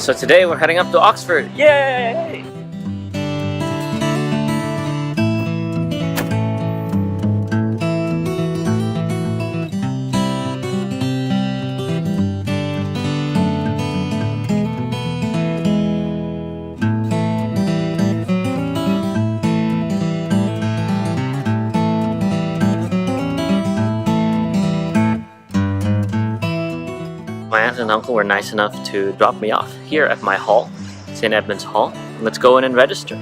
So today we're heading up to Oxford. Yay! My aunt and uncle were nice enough to drop me off here at my hall, St. Edmund's Hall. Let's go in and register.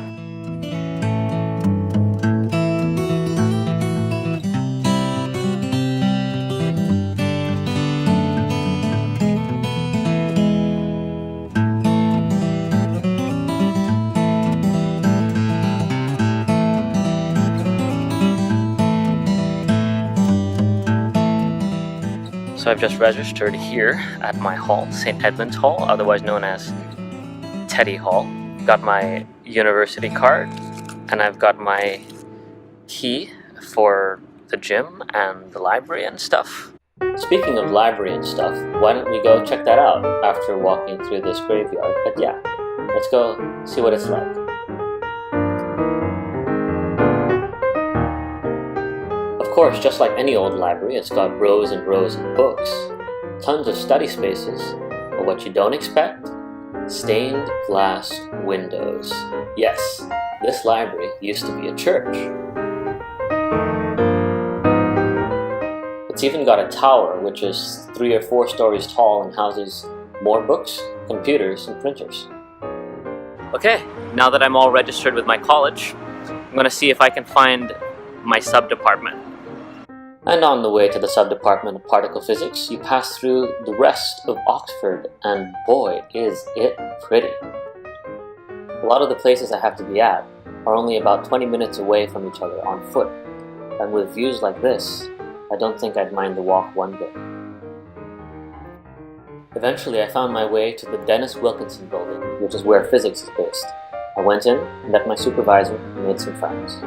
So I've just registered here at my hall, St. Edmund's Hall, otherwise known as Teddy Hall. Got my university card, and I've got my key for the gym and the library and stuff. Speaking of library and stuff, why don't we go check that out after walking through this graveyard? But yeah, let's go see what it's like. Of course, just like any old library, it's got rows and rows of books, tons of study spaces, but what you don't expect? Stained glass windows. Yes, this library used to be a church. It's even got a tower, which is 3 or 4 stories tall and houses more books, computers, and printers. Okay, now that I'm all registered with my college, I'm gonna see if I can find my sub-department. And on the way to the sub-department of particle physics, you pass through the rest of Oxford, and boy, is it pretty. A lot of the places I have to be at are only about 20 minutes away from each other on foot, and with views like this, I don't think I'd mind the walk one bit. Eventually, I found my way to the Dennis Wilkinson building, which is where physics is based. I went in, met my supervisor, and made some friends.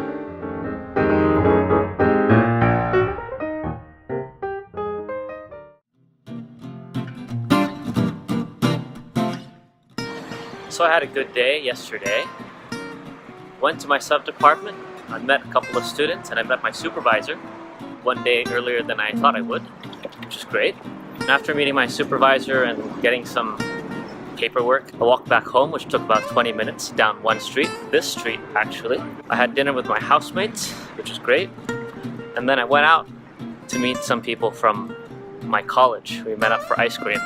So I had a good day yesterday. Went to my sub-department, I met a couple of students, and I met my supervisor one day earlier than I thought I would, which is great. And after meeting my supervisor and getting some paperwork, I walked back home, which took about 20 minutes down one street, this street actually. I had dinner with my housemates, which was great. And then I went out to meet some people from my college. We met up for ice cream.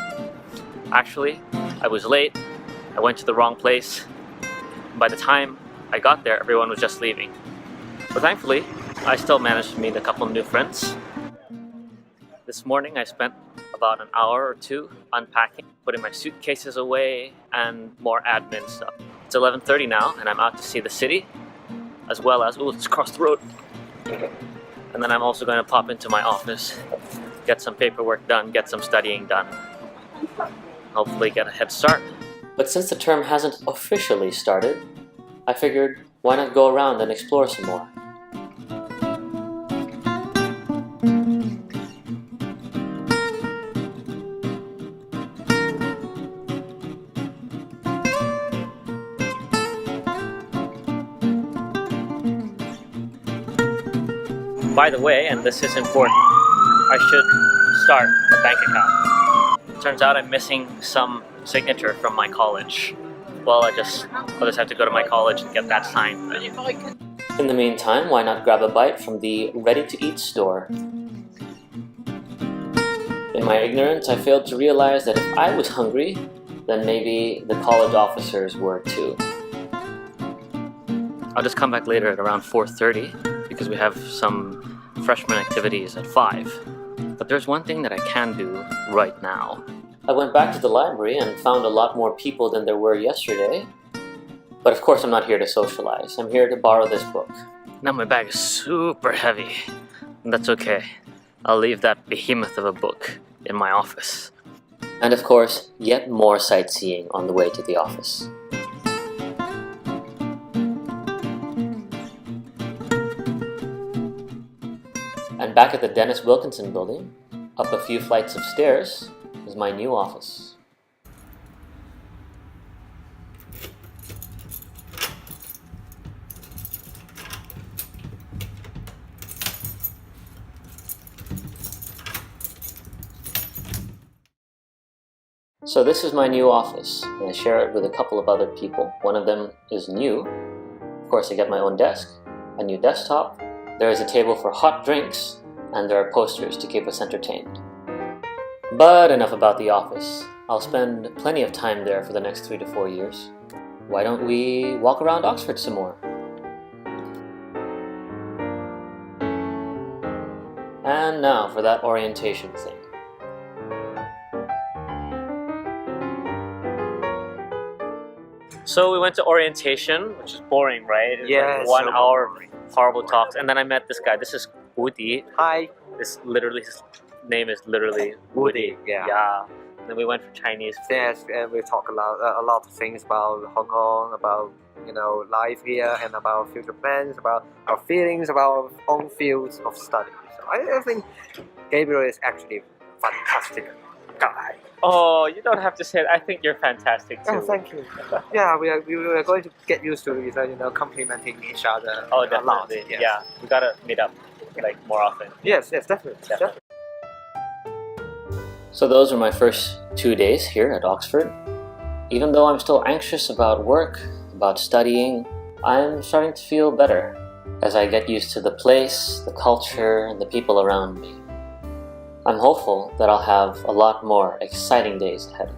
Actually, I was late. I went to the wrong place. By the time I got there, everyone was just leaving. But thankfully, I still managed to meet a couple of new friends. This morning, I spent about an hour or two unpacking, putting my suitcases away, and more admin stuff. It's 11:30 now, and I'm out to see the city, as well as, let's cross the road. And then I'm also going to pop into my office, get some paperwork done, get some studying done. Hopefully get a head start. But since the term hasn't officially started, I figured, why not go around and explore some more? By the way, and this is important, I should start a bank account. Turns out I'm missing some signature from my college. Well, I'll just have to go to my college and get that signed. In the meantime, why not grab a bite from the ready-to-eat store? In my ignorance, I failed to realize that if I was hungry, then maybe the college officers were too. I'll just come back later at around 4:30 because we have some freshman activities at 5. But there's one thing that I can do right now. I went back to the library and found a lot more people than there were yesterday. But of course I'm not here to socialize. I'm here to borrow this book. Now my bag is super heavy. And that's okay. I'll leave that behemoth of a book in my office. And of course, yet more sightseeing on the way to the office. And back at the Dennis Wilkinson building, up a few flights of stairs, is my new office. So this is my new office, and I share it with a couple of other people. One of them is new. Of course, I get my own desk, a new desktop. There is a table for hot drinks, and there are posters to keep us entertained. But enough about the office. I'll spend plenty of time there for the next 3 to 4 years. Why don't we walk around Oxford some more? And now for that orientation thing. So we went to orientation, which is boring, right? It was like 1 hour boring. horrible talks, and then I met this guy. This is Woody. Hi, His name is literally Woody. Yeah. Yeah. And then we went for Chinese food. Yes, and we talk a lot of things about Hong Kong, about life here, and about future plans, about our feelings, about our own fields of study. So I think Gabriel is actually a fantastic guy. Oh, you don't have to say it. I think you're fantastic too. Oh, thank you. Yeah, we are going to get used to complimenting each other. Oh, a lot. definitely. Yes. Yeah, we gotta meet up like more often. Yes, definitely. So those are my first 2 days here at Oxford. Even though I'm still anxious about work, about studying, I'm starting to feel better as I get used to the place, the culture, and the people around me. I'm hopeful that I'll have a lot more exciting days ahead.